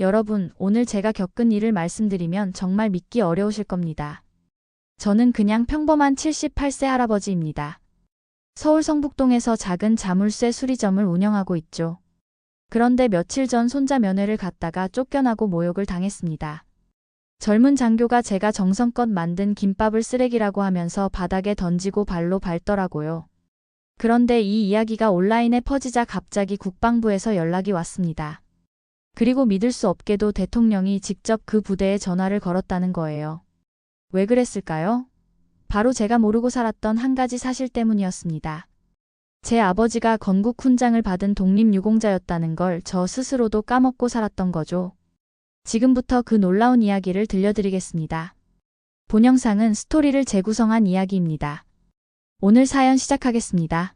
여러분, 오늘 제가 겪은 일을 말씀드리면 정말 믿기 어려우실 겁니다. 저는 그냥 평범한 78세 할아버지입니다. 서울 성북동에서 작은 자물쇠 수리점을 운영하고 있죠. 그런데 며칠 전 손자 면회를 갔다가 쫓겨나고 모욕을 당했습니다. 젊은 장교가 제가 정성껏 만든 김밥을 쓰레기라고 하면서 바닥에 던지고 발로 밟더라고요. 그런데 이 이야기가 온라인에 퍼지자 갑자기 국방부에서 연락이 왔습니다. 그리고 믿을 수 없게도 대통령이 직접 그 부대에 전화를 걸었다는 거예요. 왜 그랬을까요? 바로 제가 모르고 살았던 한 가지 사실 때문이었습니다. 제 아버지가 건국 훈장을 받은 독립유공자였다는 걸 저 스스로도 까먹고 살았던 거죠. 지금부터 그 놀라운 이야기를 들려드리겠습니다. 본 영상은 스토리를 재구성한 이야기입니다. 오늘 사연 시작하겠습니다.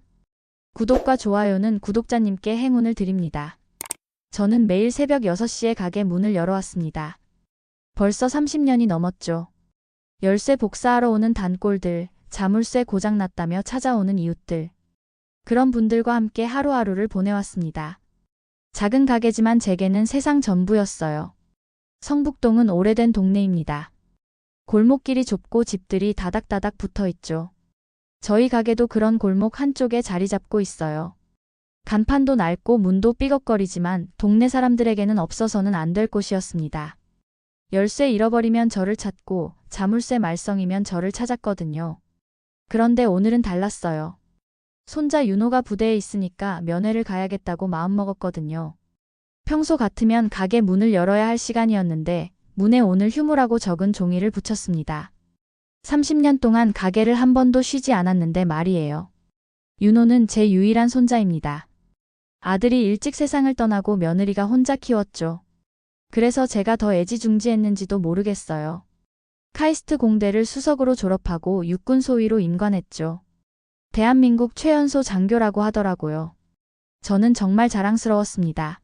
구독과 좋아요는 구독자님께 행운을 드립니다. 저는 매일 새벽 6시에 가게 문을 열어왔습니다. 벌써 30년이 넘었죠. 열쇠 복사하러 오는 단골들, 자물쇠 고장났다며 찾아오는 이웃들. 그런 분들과 함께 하루하루를 보내왔습니다. 작은 가게지만 제게는 세상 전부였어요. 성북동은 오래된 동네입니다. 골목길이 좁고 집들이 다닥다닥 붙어있죠. 저희 가게도 그런 골목 한쪽에 자리 잡고 있어요. 간판도 낡고 문도 삐걱거리지만 동네 사람들에게는 없어서는 안 될 곳이었습니다. 열쇠 잃어버리면 저를 찾고 자물쇠 말썽이면 저를 찾았거든요. 그런데 오늘은 달랐어요. 손자 윤호가 부대에 있으니까 면회를 가야겠다고 마음먹었거든요. 평소 같으면 가게 문을 열어야 할 시간이었는데 문에 오늘 휴무라고 적은 종이를 붙였습니다. 30년 동안 가게를 한 번도 쉬지 않았는데 말이에요. 윤호는 제 유일한 손자입니다. 아들이 일찍 세상을 떠나고 며느리가 혼자 키웠죠. 그래서 제가 더 애지중지했는지도 모르겠어요. 카이스트 공대를 수석으로 졸업하고 육군 소위로 임관했죠. 대한민국 최연소 장교라고 하더라고요. 저는 정말 자랑스러웠습니다.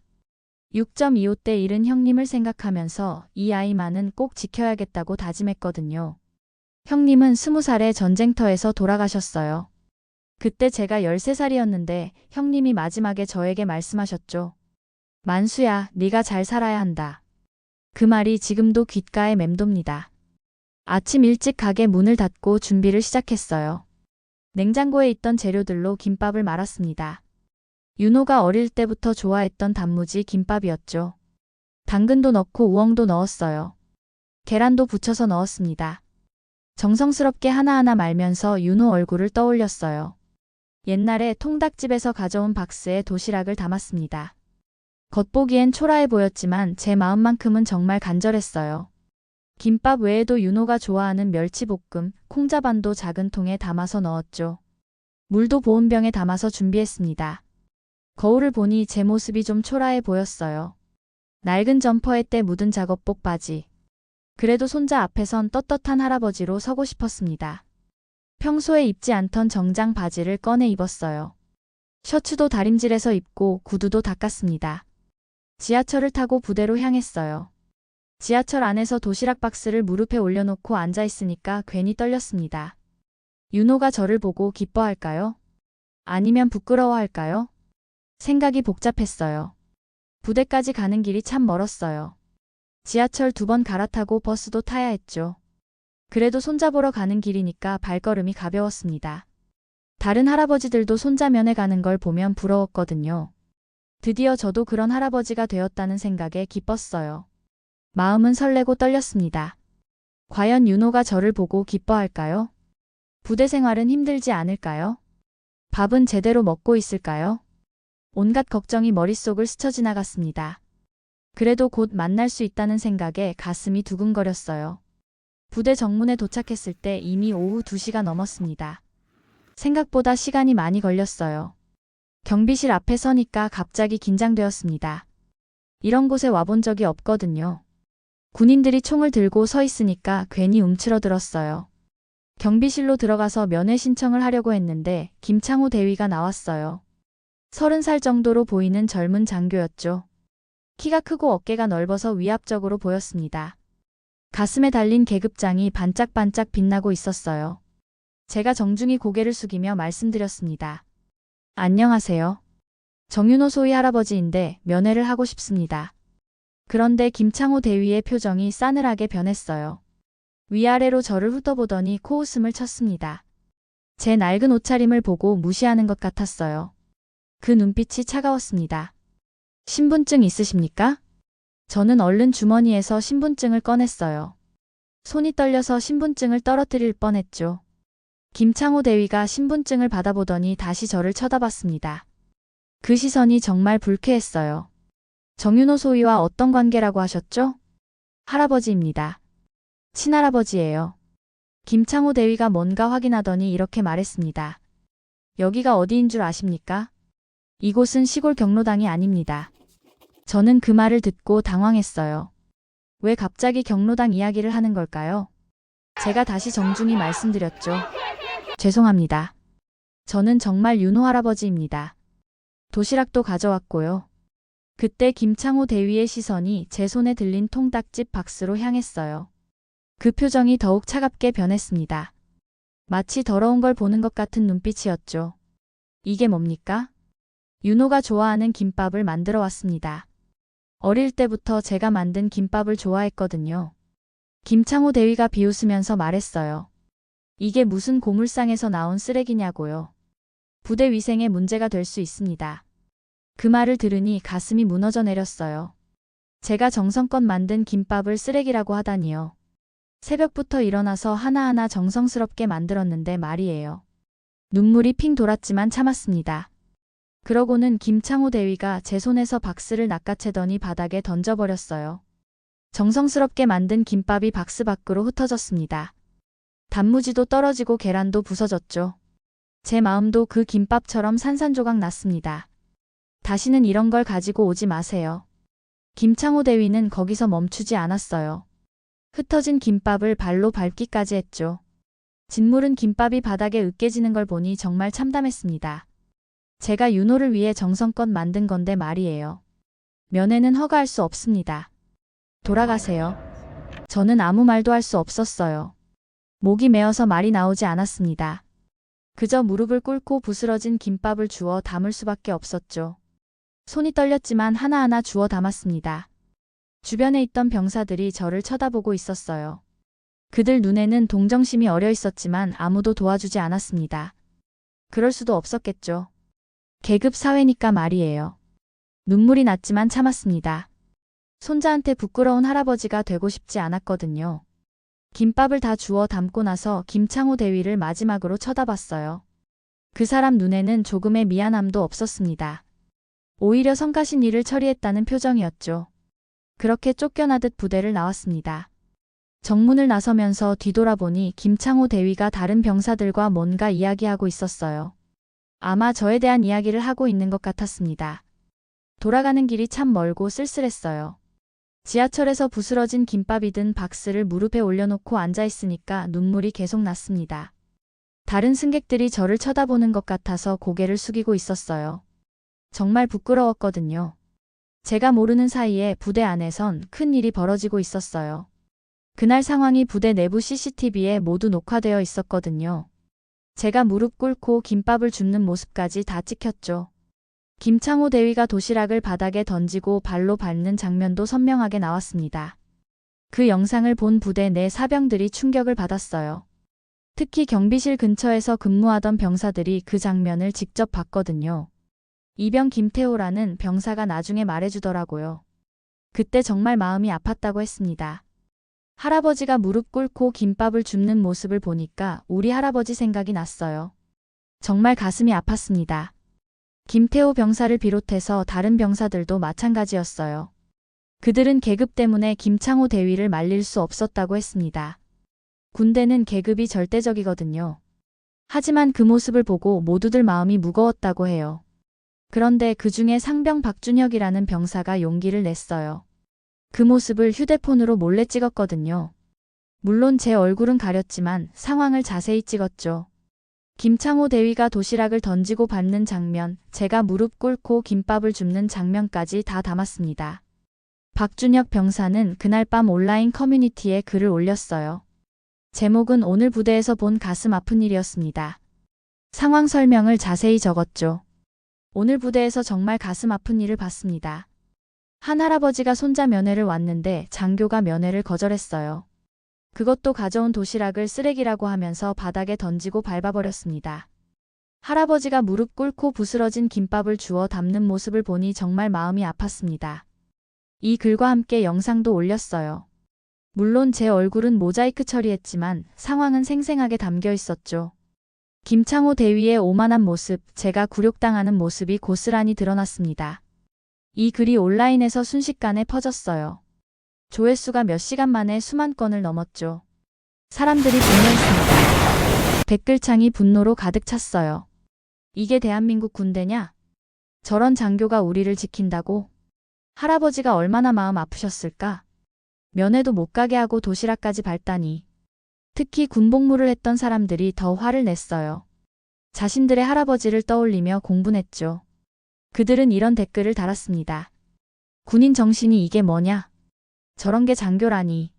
6.25때 잃은 형님을 생각하면서 이 아이만은 꼭 지켜야겠다고 다짐했거든요. 형님은 20살에 전쟁터에서 돌아가셨어요. 그때 제가 13살이었는데 형님이 마지막에 저에게 말씀하셨죠. 만수야, 네가 잘 살아야 한다. 그 말이 지금도 귓가에 맴돕니다. 아침 일찍 가게 문을 닫고 준비를 시작했어요. 냉장고에 있던 재료들로 김밥을 말았습니다. 윤호가 어릴 때부터 좋아했던 단무지 김밥이었죠. 당근도 넣고 우엉도 넣었어요. 계란도 부쳐서 넣었습니다. 정성스럽게 하나하나 말면서 윤호 얼굴을 떠올렸어요. 옛날에 통닭집에서 가져온 박스에 도시락을 담았습니다. 겉보기엔 초라해 보였지만 제 마음만큼은 정말 간절했어요. 김밥 외에도 윤호가 좋아하는 멸치볶음, 콩자반도 작은 통에 담아서 넣었죠. 물도 보온병에 담아서 준비했습니다. 거울을 보니 제 모습이 좀 초라해 보였어요. 낡은 점퍼에 때 묻은 작업복 바지. 그래도 손자 앞에선 떳떳한 할아버지로 서고 싶었습니다. 평소에 입지 않던 정장 바지를 꺼내 입었어요. 셔츠도 다림질해서 입고 구두도 닦았습니다. 지하철을 타고 부대로 향했어요. 지하철 안에서 도시락 박스를 무릎에 올려놓고 앉아있으니까 괜히 떨렸습니다. 윤호가 저를 보고 기뻐할까요? 아니면 부끄러워할까요? 생각이 복잡했어요. 부대까지 가는 길이 참 멀었어요. 지하철 2번 갈아타고 버스도 타야 했죠. 그래도 손자 보러 가는 길이니까 발걸음이 가벼웠습니다. 다른 할아버지들도 손자 면회 가는 걸 보면 부러웠거든요. 드디어 저도 그런 할아버지가 되었다는 생각에 기뻤어요. 마음은 설레고 떨렸습니다. 과연 윤호가 저를 보고 기뻐할까요? 부대 생활은 힘들지 않을까요? 밥은 제대로 먹고 있을까요? 온갖 걱정이 머릿속을 스쳐 지나갔습니다. 그래도 곧 만날 수 있다는 생각에 가슴이 두근거렸어요. 부대 정문에 도착했을 때 이미 오후 2시가 넘었습니다. 생각보다 시간이 많이 걸렸어요. 경비실 앞에 서니까 갑자기 긴장되었습니다. 이런 곳에 와본 적이 없거든요. 군인들이 총을 들고 서 있으니까 괜히 움츠러들었어요. 경비실로 들어가서 면회 신청을 하려고 했는데 김창호 대위가 나왔어요. 30살 정도로 보이는 젊은 장교였죠. 키가 크고 어깨가 넓어서 위압적으로 보였습니다. 가슴에 달린 계급장이 반짝반짝 빛나고 있었어요. 제가 정중히 고개를 숙이며 말씀드렸습니다. 안녕하세요. 정윤호 소위 할아버지인데 면회를 하고 싶습니다. 그런데 김창호 대위의 표정이 싸늘하게 변했어요. 위아래로 저를 훑어보더니 코웃음을 쳤습니다. 제 낡은 옷차림을 보고 무시하는 것 같았어요. 그 눈빛이 차가웠습니다. 신분증 있으십니까? 저는 얼른 주머니에서 신분증을 꺼냈어요. 손이 떨려서 신분증을 떨어뜨릴 뻔했죠. 김창호 대위가 신분증을 받아보더니 다시 저를 쳐다봤습니다. 그 시선이 정말 불쾌했어요. 정윤호 소위와 어떤 관계라고 하셨죠? 할아버지입니다. 친할아버지예요. 김창호 대위가 뭔가 확인하더니 이렇게 말했습니다. 여기가 어디인 줄 아십니까? 이곳은 시골 경로당이 아닙니다. 저는 그 말을 듣고 당황했어요. 왜 갑자기 경로당 이야기를 하는 걸까요? 제가 다시 정중히 말씀드렸죠. 죄송합니다. 저는 정말 윤호 할아버지입니다. 도시락도 가져왔고요. 그때 김창호 대위의 시선이 제 손에 들린 통닭집 박스로 향했어요. 그 표정이 더욱 차갑게 변했습니다. 마치 더러운 걸 보는 것 같은 눈빛이었죠. 이게 뭡니까? 윤호가 좋아하는 김밥을 만들어 왔습니다. 어릴 때부터 제가 만든 김밥을 좋아했거든요. 김창호 대위가 비웃으면서 말했어요. 이게 무슨 고물상에서 나온 쓰레기냐고요. 부대 위생에 문제가 될 수 있습니다. 그 말을 들으니 가슴이 무너져 내렸어요. 제가 정성껏 만든 김밥을 쓰레기라고 하다니요. 새벽부터 일어나서 하나하나 정성스럽게 만들었는데 말이에요. 눈물이 핑 돌았지만 참았습니다. 그러고는 김창호 대위가 제 손에서 박스를 낚아채더니 바닥에 던져버렸어요. 정성스럽게 만든 김밥이 박스 밖으로 흩어졌습니다. 단무지도 떨어지고 계란도 부서졌죠. 제 마음도 그 김밥처럼 산산조각 났습니다. 다시는 이런 걸 가지고 오지 마세요. 김창호 대위는 거기서 멈추지 않았어요. 흩어진 김밥을 발로 밟기까지 했죠. 진물은 김밥이 바닥에 으깨지는 걸 보니 정말 참담했습니다. 제가 윤호를 위해 정성껏 만든 건데 말이에요. 면회는 허가할 수 없습니다. 돌아가세요. 저는 아무 말도 할 수 없었어요. 목이 메어서 말이 나오지 않았습니다. 그저 무릎을 꿇고 부스러진 김밥을 주워 담을 수밖에 없었죠. 손이 떨렸지만 하나하나 주워 담았습니다. 주변에 있던 병사들이 저를 쳐다보고 있었어요. 그들 눈에는 동정심이 어려 있었지만 아무도 도와주지 않았습니다. 그럴 수도 없었겠죠. 계급 사회니까 말이에요. 눈물이 났지만 참았습니다. 손자한테 부끄러운 할아버지가 되고 싶지 않았거든요. 김밥을 다 주워 담고 나서 김창호 대위를 마지막으로 쳐다봤어요. 그 사람 눈에는 조금의 미안함도 없었습니다. 오히려 성가신 일을 처리했다는 표정이었죠. 그렇게 쫓겨나듯 부대를 나왔습니다. 정문을 나서면서 뒤돌아보니 김창호 대위가 다른 병사들과 뭔가 이야기하고 있었어요. 아마 저에 대한 이야기를 하고 있는 것 같았습니다. 돌아가는 길이 참 멀고 쓸쓸했어요. 지하철에서 부스러진 김밥이 든 박스를 무릎에 올려놓고 앉아있으니까 눈물이 계속 났습니다. 다른 승객들이 저를 쳐다보는 것 같아서 고개를 숙이고 있었어요. 정말 부끄러웠거든요. 제가 모르는 사이에 부대 안에선 큰 일이 벌어지고 있었어요. 그날 상황이 부대 내부 CCTV에 모두 녹화되어 있었거든요. 제가 무릎 꿇고 김밥을 줍는 모습까지 다 찍혔죠. 김창호 대위가 도시락을 바닥에 던지고 발로 밟는 장면도 선명하게 나왔습니다. 그 영상을 본 부대 내 사병들이 충격을 받았어요. 특히 경비실 근처에서 근무하던 병사들이 그 장면을 직접 봤거든요. 이병 김태호라는 병사가 나중에 말해주더라고요. 그때 정말 마음이 아팠다고 했습니다. 할아버지가 무릎 꿇고 김밥을 줍는 모습을 보니까 우리 할아버지 생각이 났어요. 정말 가슴이 아팠습니다. 김태호 병사를 비롯해서 다른 병사들도 마찬가지였어요. 그들은 계급 때문에 김창호 대위를 말릴 수 없었다고 했습니다. 군대는 계급이 절대적이거든요. 하지만 그 모습을 보고 모두들 마음이 무거웠다고 해요. 그런데 그 중에 상병 박준혁이라는 병사가 용기를 냈어요. 그 모습을 휴대폰으로 몰래 찍었거든요. 물론 제 얼굴은 가렸지만 상황을 자세히 찍었죠. 김창호 대위가 도시락을 던지고 밟는 장면, 제가 무릎 꿇고 김밥을 줍는 장면까지 다 담았습니다. 박준혁 병사는 그날 밤 온라인 커뮤니티에 글을 올렸어요. 제목은 오늘 부대에서 본 가슴 아픈 일이었습니다. 상황 설명을 자세히 적었죠. 오늘 부대에서 정말 가슴 아픈 일을 봤습니다. 한 할아버지가 손자 면회를 왔는데 장교가 면회를 거절했어요. 그것도 가져온 도시락을 쓰레기라고 하면서 바닥에 던지고 밟아버렸습니다. 할아버지가 무릎 꿇고 부스러진 김밥을 주워 담는 모습을 보니 정말 마음이 아팠습니다. 이 글과 함께 영상도 올렸어요. 물론 제 얼굴은 모자이크 처리했지만 상황은 생생하게 담겨 있었죠. 김창호 대위의 오만한 모습, 제가 굴욕당하는 모습이 고스란히 드러났습니다. 이 글이 온라인에서 순식간에 퍼졌어요. 조회수가 몇 시간 만에 수만 건을 넘었죠. 사람들이 분노했습니다. 댓글창이 분노로 가득 찼어요. 이게 대한민국 군대냐? 저런 장교가 우리를 지킨다고? 할아버지가 얼마나 마음 아프셨을까? 면회도 못 가게 하고 도시락까지 밟다니. 특히 군복무를 했던 사람들이 더 화를 냈어요. 자신들의 할아버지를 떠올리며 공분했죠. 그들은 이런 댓글을 달았습니다. 군인 정신이 이게 뭐냐? 저런 게 장교라니.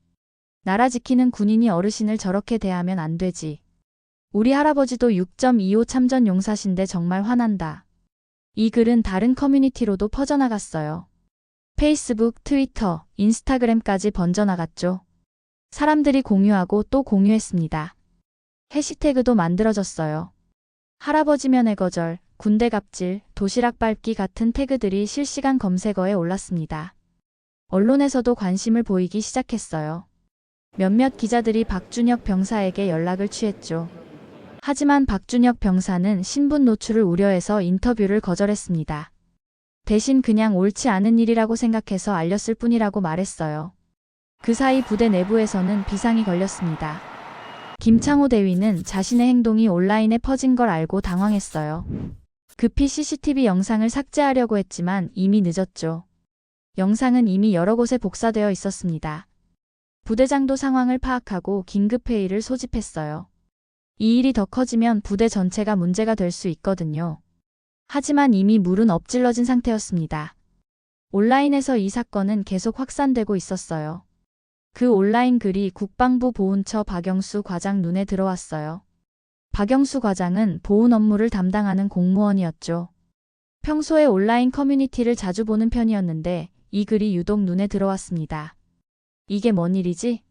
나라 지키는 군인이 어르신을 저렇게 대하면 안 되지. 우리 할아버지도 6.25 참전 용사신데 정말 화난다. 이 글은 다른 커뮤니티로도 퍼져나갔어요. 페이스북, 트위터, 인스타그램까지 번져나갔죠. 사람들이 공유하고 또 공유했습니다. 해시태그도 만들어졌어요. 할아버지 면회 거절, 군대 갑질, 도시락 밟기 같은 태그들이 실시간 검색어에 올랐습니다. 언론에서도 관심을 보이기 시작했어요. 몇몇 기자들이 박준혁 병사에게 연락을 취했죠. 하지만 박준혁 병사는 신분 노출을 우려해서 인터뷰를 거절했습니다. 대신 그냥 옳지 않은 일이라고 생각해서 알렸을 뿐이라고 말했어요. 그 사이 부대 내부에서는 비상이 걸렸습니다. 김창호 대위는 자신의 행동이 온라인에 퍼진 걸 알고 당황했어요. 급히 CCTV 영상을 삭제하려고 했지만 이미 늦었죠. 영상은 이미 여러 곳에 복사되어 있었습니다. 부대장도 상황을 파악하고 긴급회의를 소집했어요. 이 일이 더 커지면 부대 전체가 문제가 될 수 있거든요. 하지만 이미 물은 엎질러진 상태였습니다. 온라인에서 이 사건은 계속 확산되고 있었어요. 그 온라인 글이 국방부 보훈처 박영수 과장 눈에 들어왔어요. 박영수 과장은 보훈 업무를 담당하는 공무원이었죠. 평소에 온라인 커뮤니티를 자주 보는 편이었는데 이 글이 유독 눈에 들어왔습니다. 이게 뭔 일이지?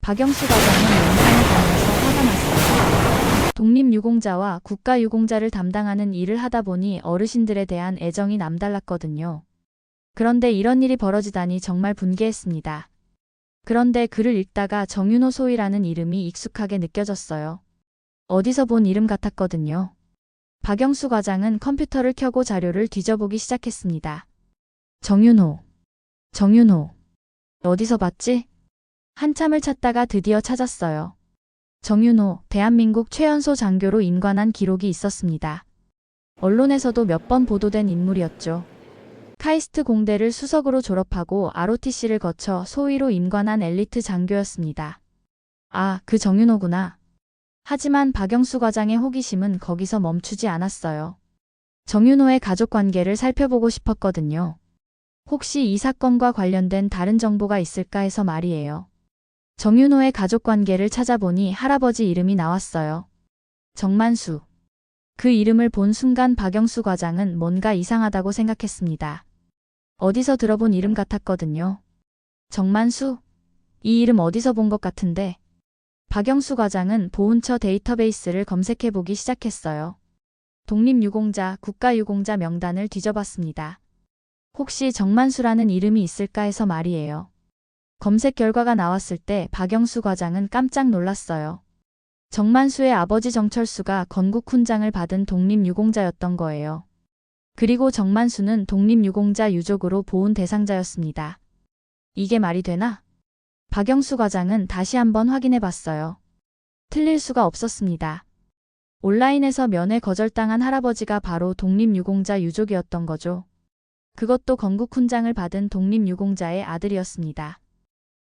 박영수 과장은 영상을 보면서 화가 났어요. 독립유공자와 국가유공자를 담당하는 일을 하다 보니 어르신들에 대한 애정이 남달랐거든요. 그런데 이런 일이 벌어지다니 정말 분개했습니다. 그런데 글을 읽다가 정윤호 소위라는 이름이 익숙하게 느껴졌어요. 어디서 본 이름 같았거든요. 박영수 과장은 컴퓨터를 켜고 자료를 뒤져보기 시작했습니다. 정윤호. 어디서 봤지? 한참을 찾다가 드디어 찾았어요. 정윤호, 대한민국 최연소 장교로 임관한 기록이 있었습니다. 언론에서도 몇 번 보도된 인물이었죠. 카이스트 공대를 수석으로 졸업하고 ROTC를 거쳐 소위로 임관한 엘리트 장교였습니다. 아, 그 정윤호구나. 하지만 박영수 과장의 호기심은 거기서 멈추지 않았어요. 정윤호의 가족관계를 살펴보고 싶었거든요. 혹시 이 사건과 관련된 다른 정보가 있을까 해서 말이에요. 정윤호의 가족관계를 찾아보니 할아버지 이름이 나왔어요. 정만수. 그 이름을 본 순간 박영수 과장은 뭔가 이상하다고 생각했습니다. 어디서 들어본 이름 같았거든요. 정만수? 이 이름 어디서 본 것 같은데. 박영수 과장은 보훈처 데이터베이스를 검색해보기 시작했어요. 독립유공자, 국가유공자 명단을 뒤져봤습니다. 혹시 정만수라는 이름이 있을까 해서 말이에요. 검색 결과가 나왔을 때 박영수 과장은 깜짝 놀랐어요. 정만수의 아버지 정철수가 건국훈장을 받은 독립유공자였던 거예요. 그리고 정만수는 독립유공자 유족으로 보훈 대상자였습니다. 이게 말이 되나? 박영수 과장은 다시 한번 확인해 봤어요. 틀릴 수가 없었습니다. 온라인에서 면회 거절당한 할아버지가 바로 독립유공자 유족이었던 거죠. 그것도 건국훈장을 받은 독립유공자의 아들이었습니다.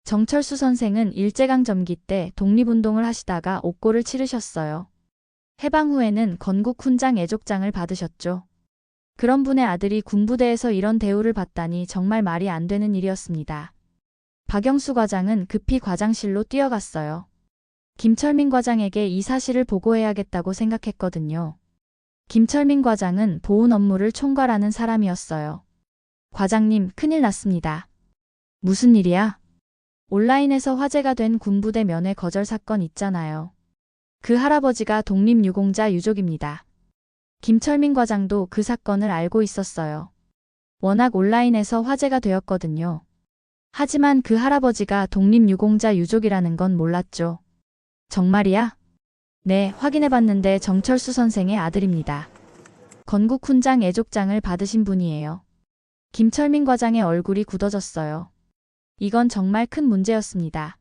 정철수 선생은 일제강점기 때 독립운동을 하시다가 옥고를 치르셨어요. 해방 후에는 건국훈장 애족장을 받으셨죠. 그런 분의 아들이 군부대에서 이런 대우를 받다니 정말 말이 안 되는 일이었습니다. 박영수 과장은 급히 과장실로 뛰어갔어요. 김철민 과장에게 이 사실을 보고해야겠다고 생각했거든요. 김철민 과장은 보훈 업무를 총괄하는 사람이었어요. 과장님, 큰일 났습니다. 무슨 일이야? 온라인에서 화제가 된 군부대 면회 거절 사건 있잖아요. 그 할아버지가 독립유공자 유족입니다. 김철민 과장도 그 사건을 알고 있었어요. 워낙 온라인에서 화제가 되었거든요. 하지만 그 할아버지가 독립유공자 유족이라는 건 몰랐죠. 정말이야? 네, 확인해봤는데 정철수 선생의 아들입니다. 건국 훈장 애족장을 받으신 분이에요. 김철민 과장의 얼굴이 굳어졌어요. 이건 정말 큰 문제였습니다.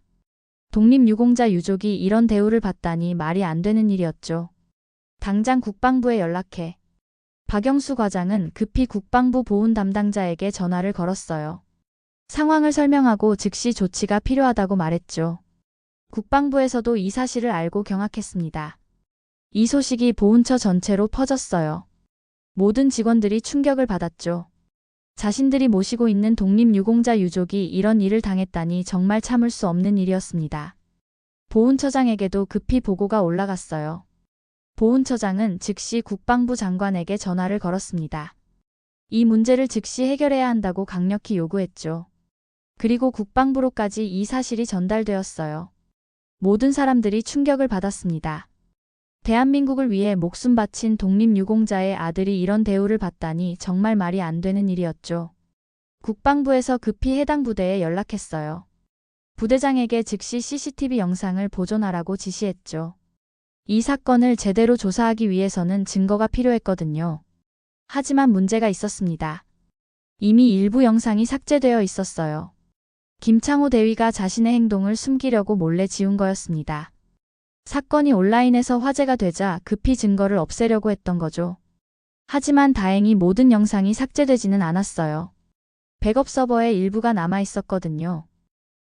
독립유공자 유족이 이런 대우를 받다니 말이 안 되는 일이었죠. 당장 국방부에 연락해. 박영수 과장은 급히 국방부 보훈 담당자에게 전화를 걸었어요. 상황을 설명하고 즉시 조치가 필요하다고 말했죠. 국방부에서도 이 사실을 알고 경악했습니다. 이 소식이 보훈처 전체로 퍼졌어요. 모든 직원들이 충격을 받았죠. 자신들이 모시고 있는 독립유공자 유족이 이런 일을 당했다니 정말 참을 수 없는 일이었습니다. 보훈처장에게도 급히 보고가 올라갔어요. 보훈처장은 즉시 국방부 장관에게 전화를 걸었습니다. 이 문제를 즉시 해결해야 한다고 강력히 요구했죠. 그리고 국방부로까지 이 사실이 전달되었어요. 모든 사람들이 충격을 받았습니다. 대한민국을 위해 목숨 바친 독립유공자의 아들이 이런 대우를 받다니 정말 말이 안 되는 일이었죠. 국방부에서 급히 해당 부대에 연락했어요. 부대장에게 즉시 CCTV 영상을 보존하라고 지시했죠. 이 사건을 제대로 조사하기 위해서는 증거가 필요했거든요. 하지만 문제가 있었습니다. 이미 일부 영상이 삭제되어 있었어요. 김창호 대위가 자신의 행동을 숨기려고 몰래 지운 거였습니다. 사건이 온라인에서 화제가 되자 급히 증거를 없애려고 했던 거죠. 하지만 다행히 모든 영상이 삭제되지는 않았어요. 백업 서버에 일부가 남아 있었거든요.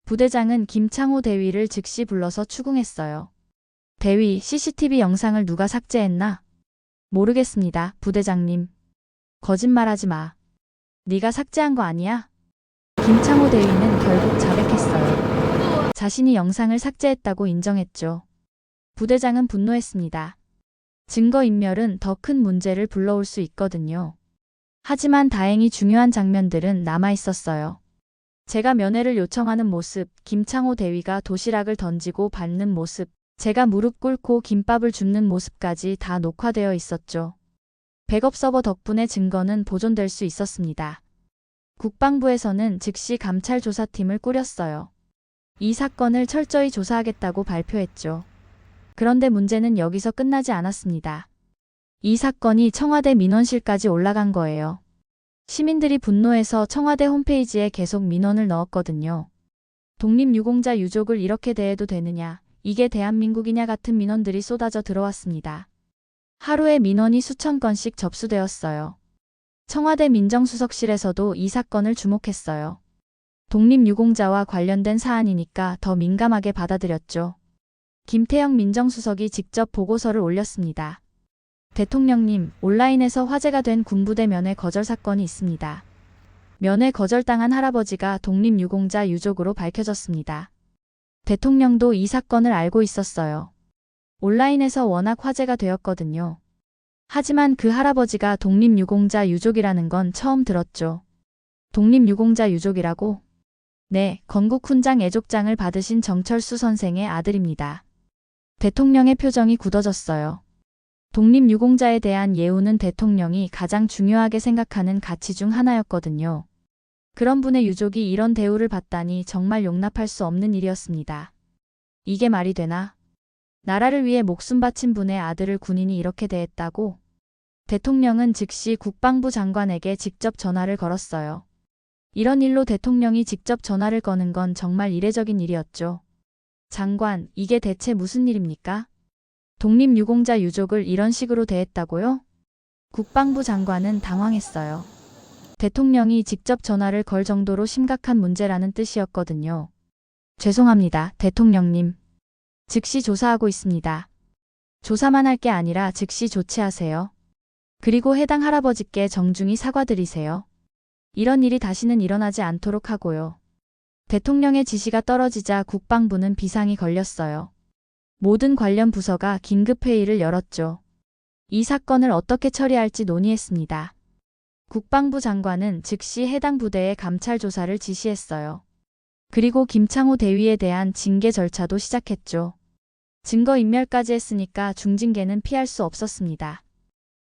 부대장은 김창호 대위를 즉시 불러서 추궁했어요. 대위, CCTV 영상을 누가 삭제했나? 모르겠습니다, 부대장님. 거짓말하지 마. 네가 삭제한 거 아니야? 김창호 대위는 결국 자백했어요. 자신이 영상을 삭제했다고 인정했죠. 부대장은 분노했습니다. 증거인멸은 더 큰 문제를 불러올 수 있거든요. 하지만 다행히 중요한 장면들은 남아 있었어요. 제가 면회를 요청하는 모습, 김창호 대위가 도시락을 던지고 밟는 모습, 제가 무릎 꿇고 김밥을 줍는 모습까지 다 녹화되어 있었죠. 백업 서버 덕분에 증거는 보존될 수 있었습니다. 국방부에서는 즉시 감찰 조사팀을 꾸렸어요. 이 사건을 철저히 조사하겠다고 발표했죠. 그런데 문제는 여기서 끝나지 않았습니다. 이 사건이 청와대 민원실까지 올라간 거예요. 시민들이 분노해서 청와대 홈페이지에 계속 민원을 넣었거든요. 독립유공자 유족을 이렇게 대해도 되느냐, 이게 대한민국이냐 같은 민원들이 쏟아져 들어왔습니다. 하루에 민원이 수천 건씩 접수되었어요. 청와대 민정수석실에서도 이 사건을 주목했어요. 독립유공자와 관련된 사안이니까 더 민감하게 받아들였죠. 김태형 민정수석이 직접 보고서를 올렸습니다. 대통령님, 온라인에서 화제가 된 군부대 면회 거절 사건이 있습니다. 면회 거절당한 할아버지가 독립유공자 유족으로 밝혀졌습니다. 대통령도 이 사건을 알고 있었어요. 온라인에서 워낙 화제가 되었거든요. 하지만 그 할아버지가 독립유공자 유족이라는 건 처음 들었죠. 독립유공자 유족이라고? 네, 건국 훈장 애족장을 받으신 정철수 선생의 아들입니다. 대통령의 표정이 굳어졌어요. 독립유공자에 대한 예우는 대통령이 가장 중요하게 생각하는 가치 중 하나였거든요. 그런 분의 유족이 이런 대우를 받다니 정말 용납할 수 없는 일이었습니다. 이게 말이 되나? 나라를 위해 목숨 바친 분의 아들을 군인이 이렇게 대했다고? 대통령은 즉시 국방부 장관에게 직접 전화를 걸었어요. 이런 일로 대통령이 직접 전화를 거는 건 정말 이례적인 일이었죠. 장관, 이게 대체 무슨 일입니까? 독립유공자 유족을 이런 식으로 대했다고요? 국방부 장관은 당황했어요. 대통령이 직접 전화를 걸 정도로 심각한 문제라는 뜻이었거든요. 죄송합니다, 대통령님. 즉시 조사하고 있습니다. 조사만 할 게 아니라 즉시 조치하세요. 그리고 해당 할아버지께 정중히 사과드리세요. 이런 일이 다시는 일어나지 않도록 하고요. 대통령의 지시가 떨어지자 국방부는 비상이 걸렸어요. 모든 관련 부서가 긴급회의를 열었죠. 이 사건을 어떻게 처리할지 논의했습니다. 국방부 장관은 즉시 해당 부대에 감찰 조사를 지시했어요. 그리고 김창호 대위에 대한 징계 절차도 시작했죠. 증거인멸까지 했으니까 중징계는 피할 수 없었습니다.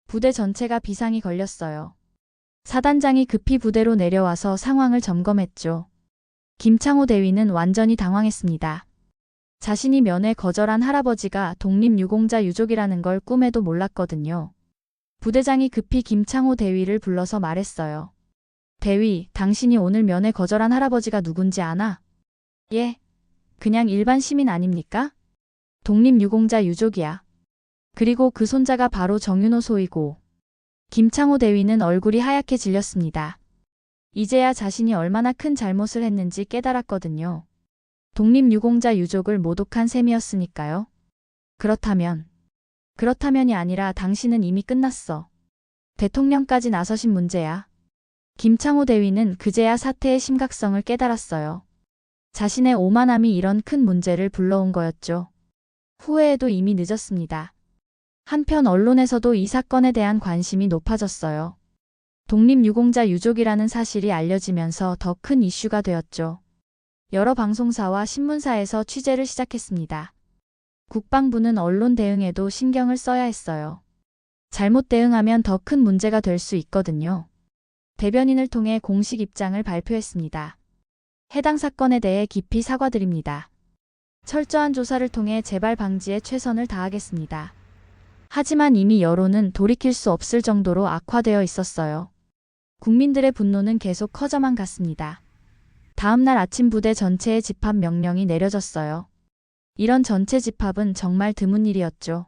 부대 전체가 비상이 걸렸어요. 사단장이 급히 부대로 내려와서 상황을 점검했죠. 김창호 대위는 완전히 당황했습니다. 자신이 면회 거절한 할아버지가 독립유공자 유족이라는 걸 꿈에도 몰랐거든요. 부대장이 급히 김창호 대위를 불러서 말했어요. 대위, 당신이 오늘 면회 거절한 할아버지가 누군지 아나? 예, 그냥 일반 시민 아닙니까? 독립유공자 유족이야. 그리고 그 손자가 바로 정윤호 소이고. 김창호 대위는 얼굴이 하얗게 질렸습니다. 이제야 자신이 얼마나 큰 잘못을 했는지 깨달았거든요. 독립유공자 유족을 모독한 셈이었으니까요. 그렇다면이 아니라 당신은 이미 끝났어. 대통령까지 나서신 문제야. 김창호 대위는 그제야 사태의 심각성을 깨달았어요. 자신의 오만함이 이런 큰 문제를 불러온 거였죠. 후회해도 이미 늦었습니다. 한편 언론에서도 이 사건에 대한 관심이 높아졌어요. 독립유공자 유족이라는 사실이 알려지면서 더 큰 이슈가 되었죠. 여러 방송사와 신문사에서 취재를 시작했습니다. 국방부는 언론 대응에도 신경을 써야 했어요. 잘못 대응하면 더 큰 문제가 될 수 있거든요. 대변인을 통해 공식 입장을 발표했습니다. 해당 사건에 대해 깊이 사과드립니다. 철저한 조사를 통해 재발 방지에 최선을 다하겠습니다. 하지만 이미 여론은 돌이킬 수 없을 정도로 악화되어 있었어요. 국민들의 분노는 계속 커져만 갔습니다. 다음 날 아침 부대 전체의 집합 명령이 내려졌어요. 이런 전체 집합은 정말 드문 일이었죠.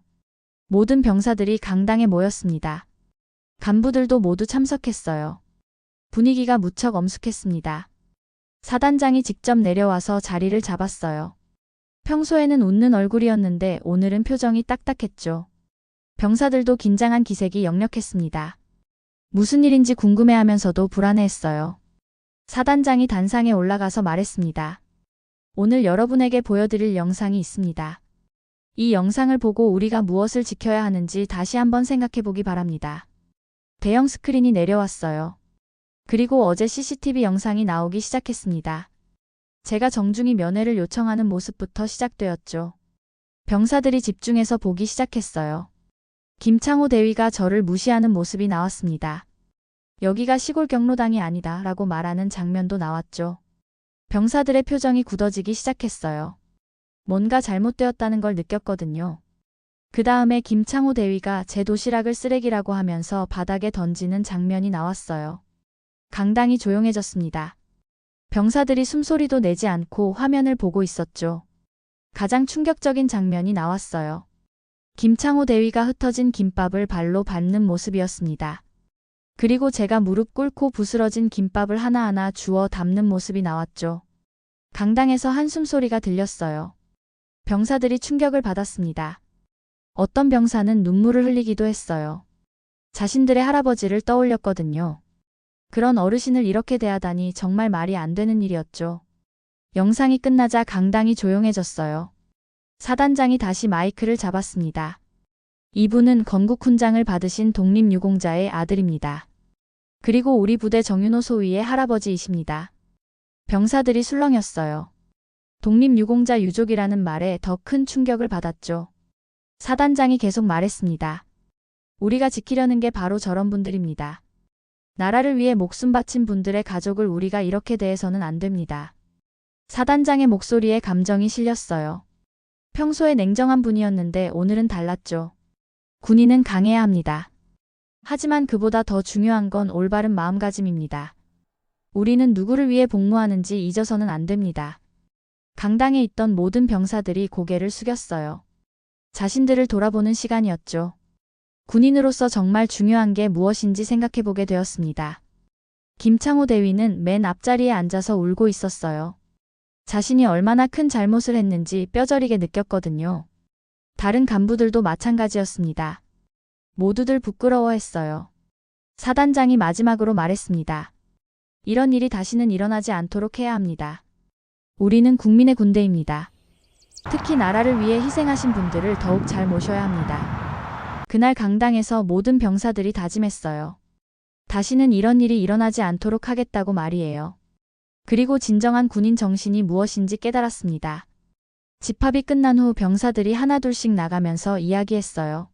모든 병사들이 강당에 모였습니다. 간부들도 모두 참석했어요. 분위기가 무척 엄숙했습니다. 사단장이 직접 내려와서 자리를 잡았어요. 평소에는 웃는 얼굴이었는데 오늘은 표정이 딱딱했죠. 병사들도 긴장한 기색이 역력했습니다. 무슨 일인지 궁금해하면서도 불안해했어요. 사단장이 단상에 올라가서 말했습니다. 오늘 여러분에게 보여드릴 영상이 있습니다. 이 영상을 보고 우리가 무엇을 지켜야 하는지 다시 한번 생각해보기 바랍니다. 대형 스크린이 내려왔어요. 그리고 어제 CCTV 영상이 나오기 시작했습니다. 제가 정중히 면회를 요청하는 모습부터 시작되었죠. 병사들이 집중해서 보기 시작했어요. 김창호 대위가 저를 무시하는 모습이 나왔습니다. 여기가 시골 경로당이 아니다 라고 말하는 장면도 나왔죠. 병사들의 표정이 굳어지기 시작했어요. 뭔가 잘못되었다는 걸 느꼈거든요. 그 다음에 김창호 대위가 제 도시락을 쓰레기라고 하면서 바닥에 던지는 장면이 나왔어요. 강당이 조용해졌습니다. 병사들이 숨소리도 내지 않고 화면을 보고 있었죠. 가장 충격적인 장면이 나왔어요. 김창호 대위가 흩어진 김밥을 발로 밟는 모습이었습니다. 그리고 제가 무릎 꿇고 부스러진 김밥을 하나하나 주워 담는 모습이 나왔죠. 강당에서 한숨 소리가 들렸어요. 병사들이 충격을 받았습니다. 어떤 병사는 눈물을 흘리기도 했어요. 자신들의 할아버지를 떠올렸거든요. 그런 어르신을 이렇게 대하다니 정말 말이 안 되는 일이었죠. 영상이 끝나자 강당이 조용해졌어요. 사단장이 다시 마이크를 잡았습니다. 이분은 건국훈장을 받으신 독립유공자의 아들입니다. 그리고 우리 부대 정윤호 소위의 할아버지이십니다. 병사들이 술렁였어요. 독립유공자 유족이라는 말에 더 큰 충격을 받았죠. 사단장이 계속 말했습니다. 우리가 지키려는 게 바로 저런 분들입니다. 나라를 위해 목숨 바친 분들의 가족을 우리가 이렇게 대해서는 안 됩니다. 사단장의 목소리에 감정이 실렸어요. 평소에 냉정한 분이었는데 오늘은 달랐죠. 군인은 강해야 합니다. 하지만 그보다 더 중요한 건 올바른 마음가짐입니다. 우리는 누구를 위해 복무하는지 잊어서는 안 됩니다. 강당에 있던 모든 병사들이 고개를 숙였어요. 자신들을 돌아보는 시간이었죠. 군인으로서 정말 중요한 게 무엇인지 생각해보게 되었습니다. 김창호 대위는 맨 앞자리에 앉아서 울고 있었어요. 자신이 얼마나 큰 잘못을 했는지 뼈저리게 느꼈거든요. 다른 간부들도 마찬가지였습니다. 모두들 부끄러워했어요. 사단장이 마지막으로 말했습니다. 이런 일이 다시는 일어나지 않도록 해야 합니다. 우리는 국민의 군대입니다. 특히 나라를 위해 희생하신 분들을 더욱 잘 모셔야 합니다. 그날 강당에서 모든 병사들이 다짐했어요. 다시는 이런 일이 일어나지 않도록 하겠다고 말이에요. 그리고 진정한 군인 정신이 무엇인지 깨달았습니다. 집합이 끝난 후 병사들이 하나둘씩 나가면서 이야기했어요.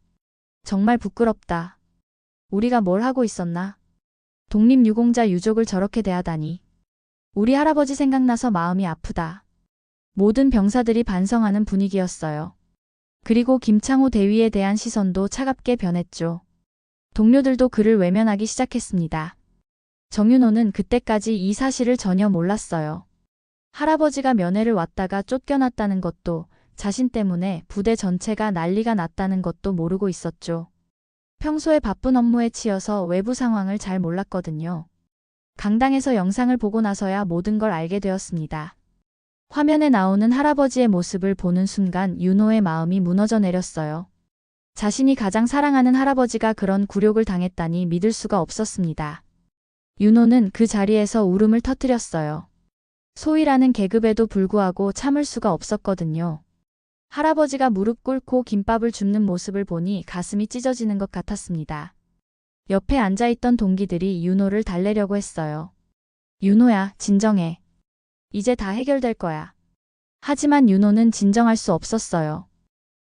정말 부끄럽다. 우리가 뭘 하고 있었나? 독립유공자 유족을 저렇게 대하다니. 우리 할아버지 생각나서 마음이 아프다. 모든 병사들이 반성하는 분위기였어요. 그리고 김창호 대위에 대한 시선도 차갑게 변했죠. 동료들도 그를 외면하기 시작했습니다. 정윤호는 그때까지 이 사실을 전혀 몰랐어요. 할아버지가 면회를 왔다가 쫓겨났다는 것도, 자신 때문에 부대 전체가 난리가 났다는 것도 모르고 있었죠. 평소에 바쁜 업무에 치여서 외부 상황을 잘 몰랐거든요. 강당에서 영상을 보고 나서야 모든 걸 알게 되었습니다. 화면에 나오는 할아버지의 모습을 보는 순간 윤호의 마음이 무너져 내렸어요. 자신이 가장 사랑하는 할아버지가 그런 굴욕을 당했다니 믿을 수가 없었습니다. 윤호는 그 자리에서 울음을 터뜨렸어요. 소위라는 계급에도 불구하고 참을 수가 없었거든요. 할아버지가 무릎 꿇고 김밥을 줍는 모습을 보니 가슴이 찢어지는 것 같았습니다. 옆에 앉아있던 동기들이 윤호를 달래려고 했어요. 윤호야, 진정해. 이제 다 해결될 거야. 하지만 윤호는 진정할 수 없었어요.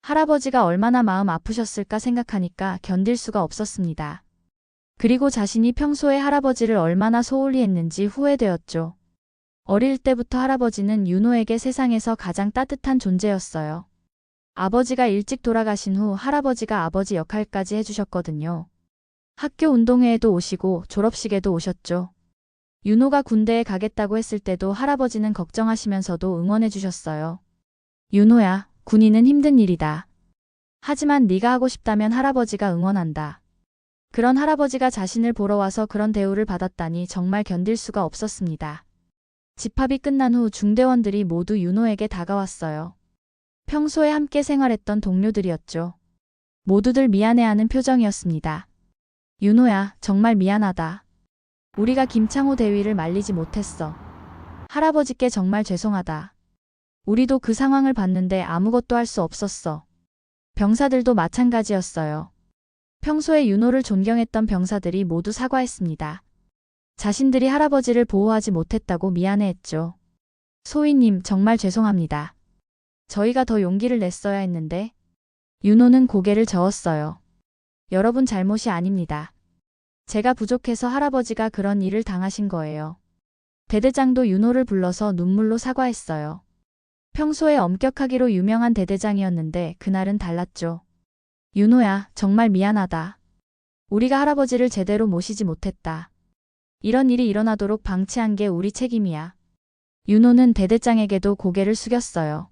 할아버지가 얼마나 마음 아프셨을까 생각하니까 견딜 수가 없었습니다. 그리고 자신이 평소에 할아버지를 얼마나 소홀히 했는지 후회되었죠. 어릴 때부터 할아버지는 윤호에게 세상에서 가장 따뜻한 존재였어요. 아버지가 일찍 돌아가신 후 할아버지가 아버지 역할까지 해주셨거든요. 학교 운동회에도 오시고 졸업식에도 오셨죠. 윤호가 군대에 가겠다고 했을 때도 할아버지는 걱정하시면서도 응원해 주셨어요. 윤호야, 군인은 힘든 일이다. 하지만 네가 하고 싶다면 할아버지가 응원한다. 그런 할아버지가 자신을 보러 와서 그런 대우를 받았다니 정말 견딜 수가 없었습니다. 집합이 끝난 후 중대원들이 모두 윤호에게 다가왔어요. 평소에 함께 생활했던 동료들이었죠. 모두들 미안해하는 표정이었습니다. 윤호야, 정말 미안하다. 우리가 김창호 대위를 말리지 못했어. 할아버지께 정말 죄송하다. 우리도 그 상황을 봤는데 아무것도 할 수 없었어. 병사들도 마찬가지였어요. 평소에 윤호를 존경했던 병사들이 모두 사과했습니다. 자신들이 할아버지를 보호하지 못했다고 미안해했죠. 소위님, 정말 죄송합니다. 저희가 더 용기를 냈어야 했는데. 윤호는 고개를 저었어요. 여러분 잘못이 아닙니다. 제가 부족해서 할아버지가 그런 일을 당하신 거예요. 대대장도 윤호를 불러서 눈물로 사과했어요. 평소에 엄격하기로 유명한 대대장이었는데 그날은 달랐죠. 윤호야, 정말 미안하다. 우리가 할아버지를 제대로 모시지 못했다. 이런 일이 일어나도록 방치한 게 우리 책임이야. 윤호는 대대장에게도 고개를 숙였어요.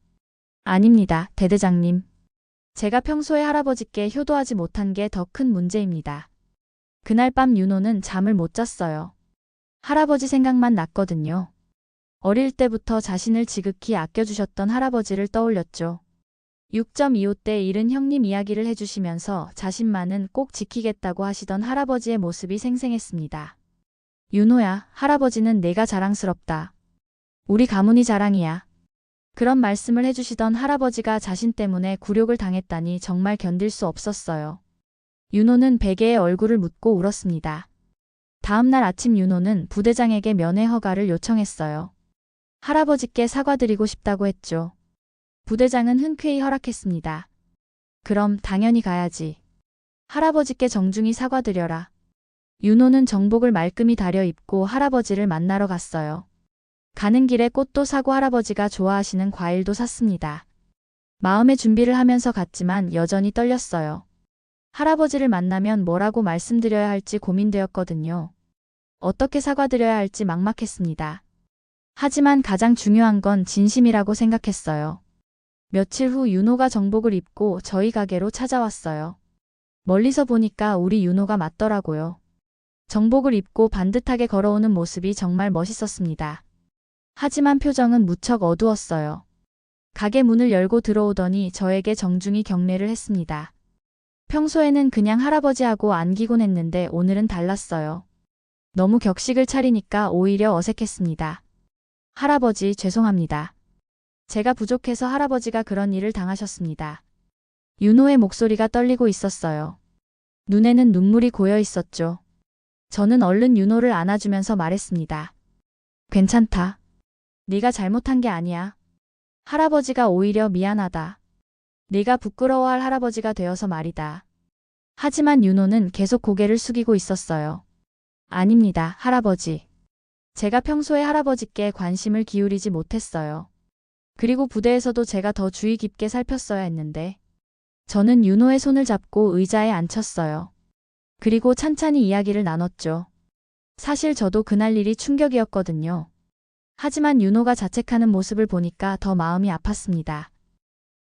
아닙니다, 대대장님. 제가 평소에 할아버지께 효도하지 못한 게 더 큰 문제입니다. 그날 밤 윤호는 잠을 못 잤어요. 할아버지 생각만 났거든요. 어릴 때부터 자신을 지극히 아껴주셨던 할아버지를 떠올렸죠. 6.25 때 잃은 형님 이야기를 해주시면서 자신만은 꼭 지키겠다고 하시던 할아버지의 모습이 생생했습니다. 윤호야, 할아버지는 내가 자랑스럽다. 우리 가문이 자랑이야. 그런 말씀을 해주시던 할아버지가 자신 때문에 굴욕을 당했다니 정말 견딜 수 없었어요. 윤호는 베개에 얼굴을 묻고 울었습니다. 다음 날 아침 윤호는 부대장에게 면회 허가를 요청했어요. 할아버지께 사과드리고 싶다고 했죠. 부대장은 흔쾌히 허락했습니다. 그럼 당연히 가야지. 할아버지께 정중히 사과드려라. 윤호는 정복을 말끔히 다려 입고 할아버지를 만나러 갔어요. 가는 길에 꽃도 사고 할아버지가 좋아하시는 과일도 샀습니다. 마음의 준비를 하면서 갔지만 여전히 떨렸어요. 할아버지를 만나면 뭐라고 말씀드려야 할지 고민되었거든요. 어떻게 사과드려야 할지 막막했습니다. 하지만 가장 중요한 건 진심이라고 생각했어요. 며칠 후 윤호가 정복을 입고 저희 가게로 찾아왔어요. 멀리서 보니까 우리 윤호가 맞더라고요. 정복을 입고 반듯하게 걸어오는 모습이 정말 멋있었습니다. 하지만 표정은 무척 어두웠어요. 가게 문을 열고 들어오더니 저에게 정중히 경례를 했습니다. 평소에는 그냥 할아버지하고 안기곤 했는데 오늘은 달랐어요. 너무 격식을 차리니까 오히려 어색했습니다. 할아버지, 죄송합니다. 제가 부족해서 할아버지가 그런 일을 당하셨습니다. 윤호의 목소리가 떨리고 있었어요. 눈에는 눈물이 고여 있었죠. 저는 얼른 윤호를 안아주면서 말했습니다. 괜찮다. 네가 잘못한 게 아니야. 할아버지가 오히려 미안하다. 네가 부끄러워할 할아버지가 되어서 말이다. 하지만 윤호는 계속 고개를 숙이고 있었어요. 아닙니다, 할아버지. 제가 평소에 할아버지께 관심을 기울이지 못했어요. 그리고 부대에서도 제가 더 주의 깊게 살폈어야 했는데. 저는 윤호의 손을 잡고 의자에 앉혔어요. 그리고 찬찬히 이야기를 나눴죠. 사실 저도 그날 일이 충격이었거든요. 하지만 윤호가 자책하는 모습을 보니까 더 마음이 아팠습니다.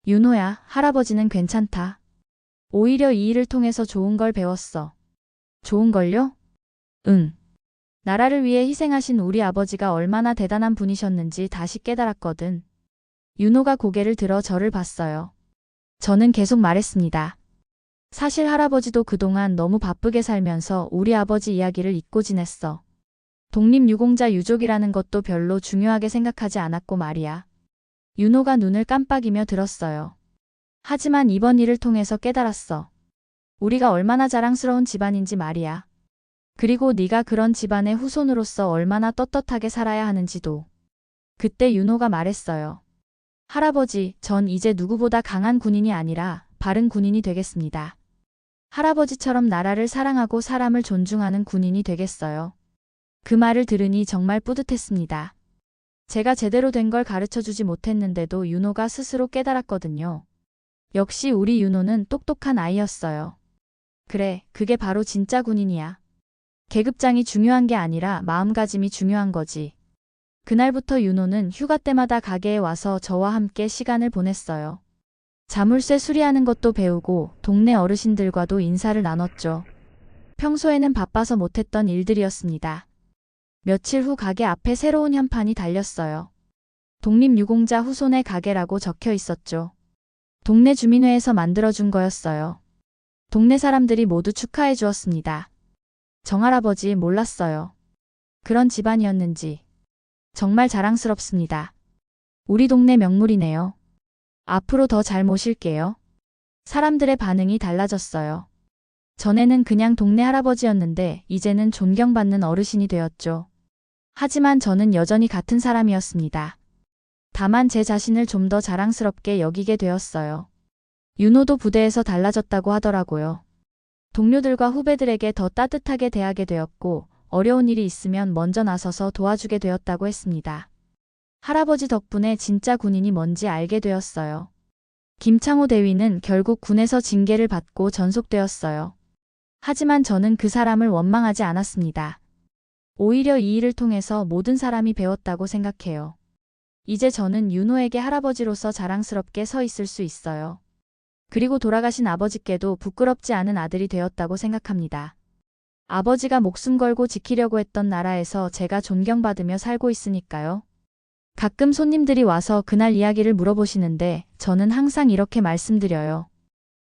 윤호야, 할아버지는 괜찮다. 오히려 이 일을 통해서 좋은 걸 배웠어. 좋은 걸요? 응. 나라를 위해 희생하신 우리 아버지가 얼마나 대단한 분이셨는지 다시 깨달았거든. 윤호가 고개를 들어 저를 봤어요. 저는 계속 말했습니다. 사실 할아버지도 그동안 너무 바쁘게 살면서 우리 아버지 이야기를 잊고 지냈어. 독립유공자 유족이라는 것도 별로 중요하게 생각하지 않았고 말이야. 윤호가 눈을 깜빡이며 들었어요. 하지만 이번 일을 통해서 깨달았어. 우리가 얼마나 자랑스러운 집안인지 말이야. 그리고 네가 그런 집안의 후손으로서 얼마나 떳떳하게 살아야 하는지도. 그때 윤호가 말했어요. 할아버지, 전 이제 누구보다 강한 군인이 아니라 바른 군인이 되겠습니다. 할아버지처럼 나라를 사랑하고 사람을 존중하는 군인이 되겠어요. 그 말을 들으니 정말 뿌듯했습니다. 제가 제대로 된 걸 가르쳐주지 못했는데도 윤호가 스스로 깨달았거든요. 역시 우리 윤호는 똑똑한 아이였어요. 그래, 그게 바로 진짜 군인이야. 계급장이 중요한 게 아니라 마음가짐이 중요한 거지. 그날부터 윤호는 휴가 때마다 가게에 와서 저와 함께 시간을 보냈어요. 자물쇠 수리하는 것도 배우고 동네 어르신들과도 인사를 나눴죠. 평소에는 바빠서 못했던 일들이었습니다. 며칠 후 가게 앞에 새로운 현판이 달렸어요. 독립유공자 후손의 가게라고 적혀 있었죠. 동네 주민회에서 만들어준 거였어요. 동네 사람들이 모두 축하해 주었습니다. 정할아버지 몰랐어요. 그런 집안이었는지. 정말 자랑스럽습니다. 우리 동네 명물이네요. 앞으로 더 잘 모실게요. 사람들의 반응이 달라졌어요. 전에는 그냥 동네 할아버지였는데 이제는 존경받는 어르신이 되었죠. 하지만 저는 여전히 같은 사람이었습니다. 다만 제 자신을 좀 더 자랑스럽게 여기게 되었어요. 윤호도 부대에서 달라졌다고 하더라고요. 동료들과 후배들에게 더 따뜻하게 대하게 되었고 어려운 일이 있으면 먼저 나서서 도와주게 되었다고 했습니다. 할아버지 덕분에 진짜 군인이 뭔지 알게 되었어요. 김창호 대위는 결국 군에서 징계를 받고 전속되었어요. 하지만 저는 그 사람을 원망하지 않았습니다. 오히려 이 일을 통해서 모든 사람이 배웠다고 생각해요. 이제 저는 윤호에게 할아버지로서 자랑스럽게 서 있을 수 있어요. 그리고 돌아가신 아버지께도 부끄럽지 않은 아들이 되었다고 생각합니다. 아버지가 목숨 걸고 지키려고 했던 나라에서 제가 존경받으며 살고 있으니까요. 가끔 손님들이 와서 그날 이야기를 물어보시는데 저는 항상 이렇게 말씀드려요.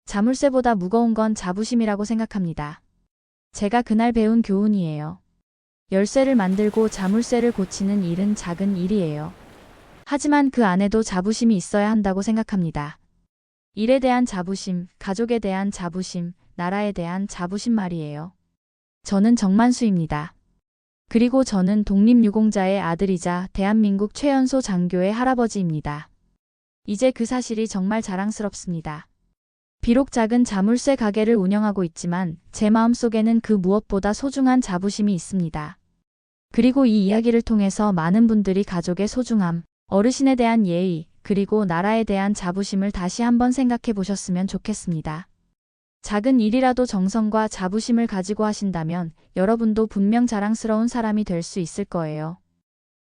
자물쇠보다 무거운 건 자부심이라고 생각합니다. 제가 그날 배운 교훈이에요. 열쇠를 만들고 자물쇠를 고치는 일은 작은 일이에요. 하지만 그 안에도 자부심이 있어야 한다고 생각합니다. 일에 대한 자부심, 가족에 대한 자부심, 나라에 대한 자부심 말이에요. 저는 정만수입니다. 그리고 저는 독립유공자의 아들이자 대한민국 최연소 장교의 할아버지입니다. 이제 그 사실이 정말 자랑스럽습니다. 비록 작은 자물쇠 가게를 운영하고 있지만 제 마음속에는 그 무엇보다 소중한 자부심이 있습니다. 그리고 이 이야기를 통해서 많은 분들이 가족의 소중함, 어르신에 대한 예의, 그리고 나라에 대한 자부심을 다시 한번 생각해 보셨으면 좋겠습니다. 작은 일이라도 정성과 자부심을 가지고 하신다면 여러분도 분명 자랑스러운 사람이 될 수 있을 거예요.